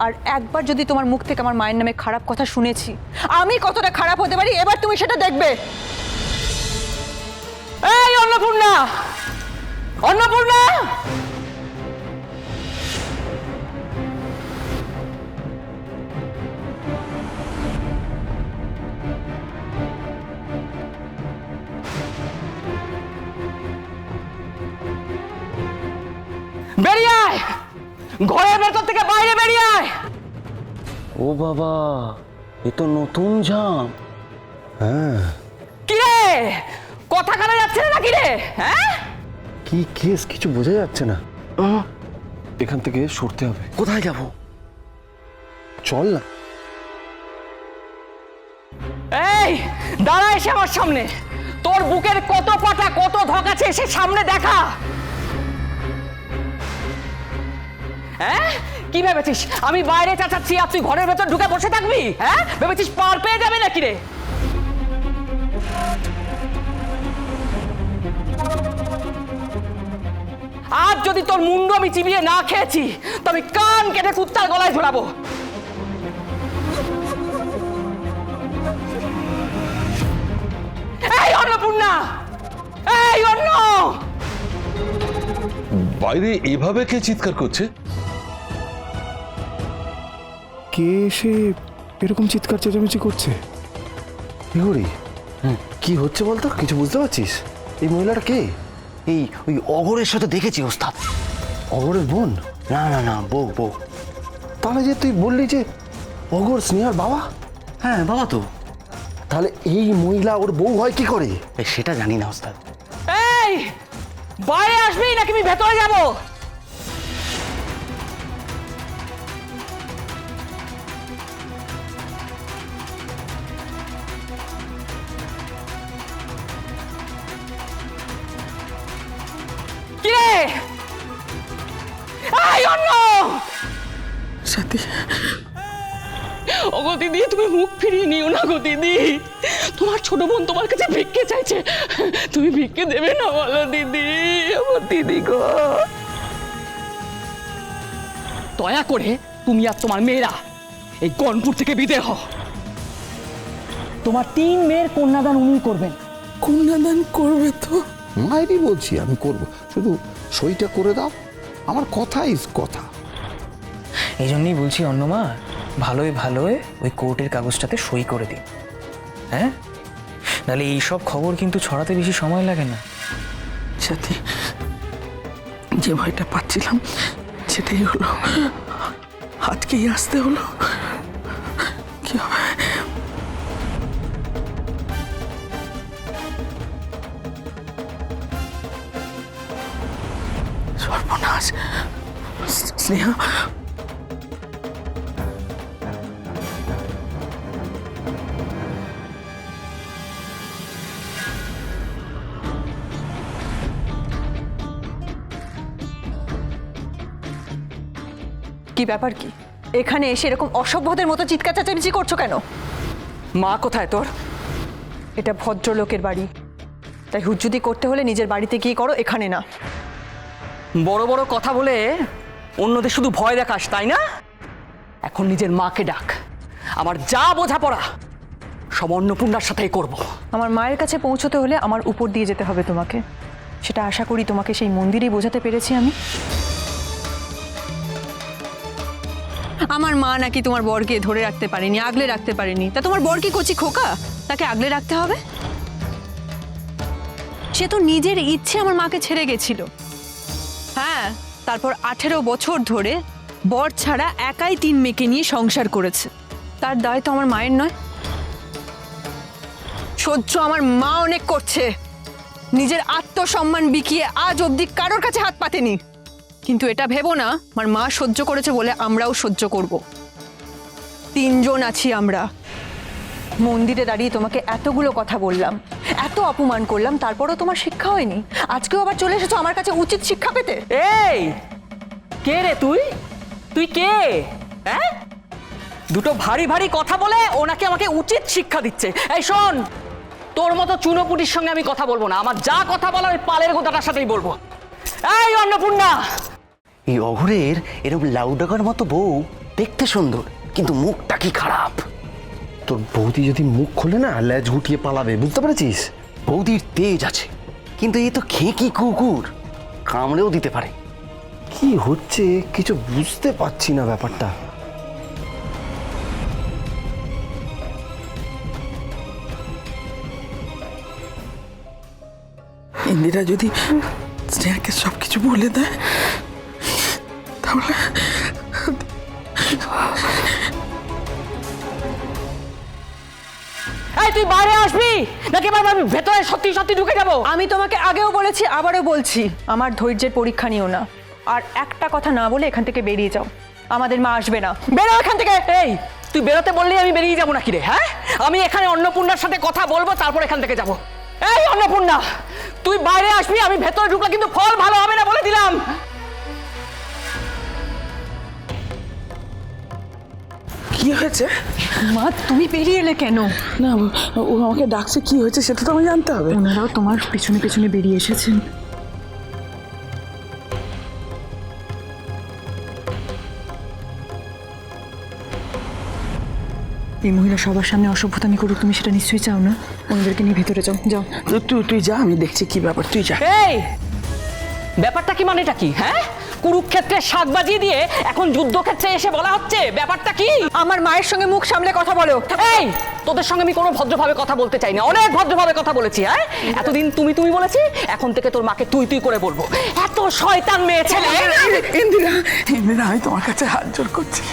আর একবার যদি তোমার মুখ থেকে আমার মায়ের নামে খারাপ কথা শুনেছি, আমি কতটা খারাপ হতে পারি এবার তুমি সেটা দেখবে। এই অন্নপূর্ণা, অন্নপূর্ণা! বেরিয়ে আয়, ঘরের ভেতর থেকে বাইরে বেরিয়ে আয়। ও বাবা, এ তো নতুন জাম। হ্যাঁ, কি রে, কথা কানা যাচ্ছে না নাকি রে? হ্যাঁ, কি কেস কিছু বোঝা যাচ্ছে না। এখান থেকে সরতে হবে। কোথায় যাব? চল না। এই দাঁড়া এসে আমার সামনে। তোর বুকের কত পাটা কত ধক আছে এসে সামনে দেখা। হ্যাঁ, কি ভেবেছিস আমি বাইরে চাচাচ্ছি আর তুই ঘরের ভেতর ঢুকে বসে থাকবি? হ্যাঁ, ভেবেছিস পার পেয়ে যাবে নাকি রে? আজ যদি তোর মুন্ডু আমি চিবিয়ে না খেয়েছি তো আমি কান কেটে কুত্তার গলায় ঝোলাবো। এই অন্নপূর্ণা, এই অন্ন! বাইরে এভাবে কে চিৎকার করছে? কে এসে এরকম চিৎকার চেঁচামেচি করছে? কি করি? কি হচ্ছে বলতো? কিছু বুঝতে পারছিস? এই মহিলাটা কে? এই ওই অঘরের সাথে দেখেছি ওস্তাদ। অগরের বোন? না না না, বউ বউ। তাহলে যে তুই বললি যে অগর স্নেহার বাবা, হ্যাঁ বাবা তো। তাহলে এই মহিলা ওর বউ হয় কি করে? সেটা জানি না ওস্তাদ। এই বাইরে আসবি নাকি আমি ভেতরে যাব? কি রে? এই অন্ন! সাথী, ওগো দিদি, তুমি মুখ ফিরিয়ে নিও না গো দিদি। তোমার ছোট বোন তোমার কাছে ভিক্ষে চাইছে, তুমি ভিক্ষে দেবে না বলো দিদি? আমার দিদি গো, দয়া করে তুমি আর তোমার মেয়েরা এই গনপুর থেকে বিদে হও। তোমার 3 মেয়ের কন্যাদান উনি করবেন। কন্যাদান করবে তো? মায়েরই বলছি আমি করব, শুধু সইটা করে দাও। আমার কথা ইজ কথা। এই জন্যই বলছি অন্যমা, ভালোই ভালোই ওই কোর্টের কাগজটাতে সই করে দিন। হ্যাঁ, নাহলে এইসব খবর কিন্তু ছড়াতে বেশি সময় লাগে না। সাথী, যে ভয়টা পাচ্ছিলাম সেটাই হলো, আজকেই আসতে হলো। কি হবে? সর্বনাশ! স্নেহা, কি ব্যাপার? কি এখানে এসে এরকম অসভ্যদের মতো চিৎকার চেঁচামেচি করছো কেন? মা কোথায় তোর? এটা ভদ্রলোকের বাড়ি, তাই হুজ্জুতি করতে হলে নিজের বাড়িতে গিয়ে করো, এখানে না। বড় বড় কথা বলে অন্যদের শুধু ভয় দেখাস, তাই না? এখন নিজের মাকে ডাক। আমার যা বোঝাপড়া সব অন্নপূর্ণার সাথেই করব। আমার মায়ের কাছে পৌঁছতে হলে আমার উপর দিয়ে যেতে হবে তোমাকে, সেটা আশা করি তোমাকে সেই মন্দিরেই বোঝাতে পেরেছি আমি। আমার মা নাকি তোমার বরকে ধরে রাখতে পারেনি, আগলে রাখতে পারেনি, তা তোমার বর কি কচি খোকা, তাকে আগলে রাখতে হবে? সে তো নিজের ইচ্ছে আমার মাকে ছেড়ে গেছিল। হ্যাঁ, তারপর 18 বছর ধরে বর ছাড়া একাই 3 মেয়েকে নিয়ে সংসার করেছে। তার দায় তো আমার মায়ের নয়। সহ্য আমার মা অনেক করছে, নিজের আত্মসম্মান বিকিয়ে আজ অবধি কারোর কাছে হাত পাতেনি। কিন্তু এটা ভেবো না আমার মা সহ্য করেছে বলে আমরাও সহ্য করব। 3 জন আছি আমরা। মন্দিরে দাঁড়িয়ে তোমাকে এতগুলো কথা বললাম, এত অপমান করলাম, তারপরও তোমার শিক্ষা হয়নি। আজকেও আবার চলে এসেছো আমার কাছে উচিত শিক্ষা পেতে। এই কে রে তুই? তুই কে? হ্যাঁ, দুটো ভারী ভারী কথা বলে ওনাকে আমাকে উচিত শিক্ষা দিচ্ছে। এই শোন, তোর মতো চুনোপুটির সঙ্গে আমি কথা বলবো না। আমার যা কথা বলার ওই পালের গোটাটার সাথেই বলবো। এই অন্নপূর্ণা, এই অঘরের এরকম লাউডাকার মতো বউ দেখতে সুন্দর কিন্তু মুখটা কি খারাপ। তোর বৌদি যদি মুখ খোলে না ল্যাজ গুটিয়ে পালাবে, বুঝতে পেরেছিস? বৌদির তেজ আছে কিন্তু এ তো খেকি কুকুর, কামড়েও দিতে পারে। কি হচ্ছে কিছু বুঝতে পারছি না ব্যাপারটা। ইন্দিরা যদি স্নেহাকে সব কিছু বলে দেয় তাহলে এই তুই বাইরে আসবি নাকি এবার আমি ভেতরে সত্যি সত্যি ঢুকে যাবো? আমি তোমাকে আগেও বলেছি, আবারও বলছি, আমার ধৈর্যের পরীক্ষা নিও না। আর একটা কথা না বলে এখান থেকে বেরিয়ে যাও, আমাদের মা আসবে না। বেরো এখান থেকে। এই তুই বেরোতে বললেই আমি বেরিয়ে যাবো নাকি রে? হ্যাঁ, আমি এখানে অন্নপূর্ণার সাথে কথা বলবো, তারপর এখান থেকে যাবো। এই অন্নপূর্ণা, তুই বাইরে আসবি, আমি ভেতরে ঢুকলে কিন্তু ফল ভালো হবে না বলে দিলাম। কি হয়েছে? মা তুমি বেরিয়ে এলে কেন? না, ও আমাকে ডাকছে, কি হয়েছে সেটা তো আমি জানতে হবে। ওনারাও তোমার পিছনে পিছনে বেরিয়ে এসেছেন। এই মহিলা সবার সামনে অসভ্যতামি করুক, তুমি সেটা নিশ্চয়ই চাও না। ওনাদেরকে নিয়ে ভেতরে যাও, যাও। তুই যা, আমি দেখছি কি ব্যাপার, তুই যা। এই ব্যাপারটা কি, মানেটা কি? হ্যাঁ, কুরুক্ষেত্রে শাক বাজিয়ে দিয়ে এখন যুদ্ধক্ষেত্রে এসে বলা হচ্ছে ব্যাপারটা কি? আমার মায়ের সঙ্গে মুখ সামলে কথা বলো। এই তোদের সঙ্গে আমি কোনো ভদ্রভাবে কথা বলতে চাই না, অনেক ভদ্রভাবে কথা বলেছি। হ্যাঁ, এতদিন তুমি তুমি বলেছি, এখন থেকে তোর মাকে তুই তুই করে বলবো। এত শয়তান মেয়ে ছেলে। ইন্দিরা, ইন্দিরা, আমি তোমার কাছে হাত জোর করছি।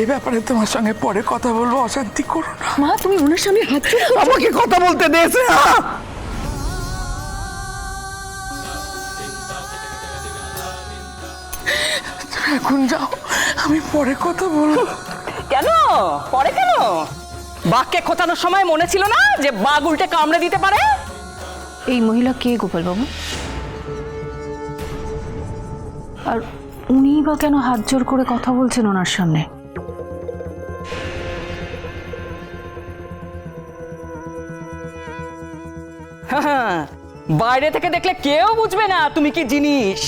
এই ব্যাপারে তোমার সঙ্গে পরে কথা বলবো, অশান্তি করো না। মা তুমি ওনার সামনে হাত জোড় করছো? আমাকে কথা বলতে দিয়েছে। এখন যাও, আমি পরে কথা বলবো। কেন পরে কেন? বাঘকে খোঁচানোর সময় মনে ছিল না যে বাঘ উল্টে কামড়ে দিতে পারে? এই মহিলা কে গোপাল বাবু? আর উনিই বা কেন হাত জোর করে কথা বলছেন ওনার সামনে? বাইরে থেকে দেখলে কেউ বুঝবে না তুমি কি জিনিস।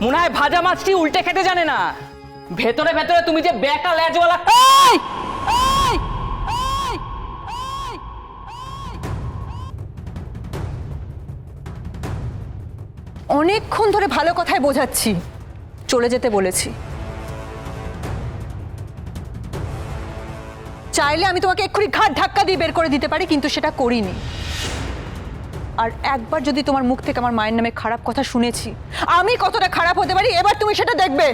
মনে হয় ভাজা মাছটি উল্টে খেতে জানে না, ভেতরে ভেতরে তুমি যে বেকা লেজওয়ালা। এই! এই! এই! এই! অনেকক্ষণ ধরে ভালো কথায় বোঝাচ্ছি, চলে যেতে বলেছি। চাইলে আমি তোমাকে এক্ষুনি ঘাট ধাক্কা দিয়ে বের করে দিতে পারি, কিন্তু সেটা করিনি। আর একবার যদি তোমার মুখ থেকে আমার মায়ের নামে খারাপ কথা শুনেছি, আমি কতটা খারাপ হতে পারি এবার তুমি সেটা দেখবে।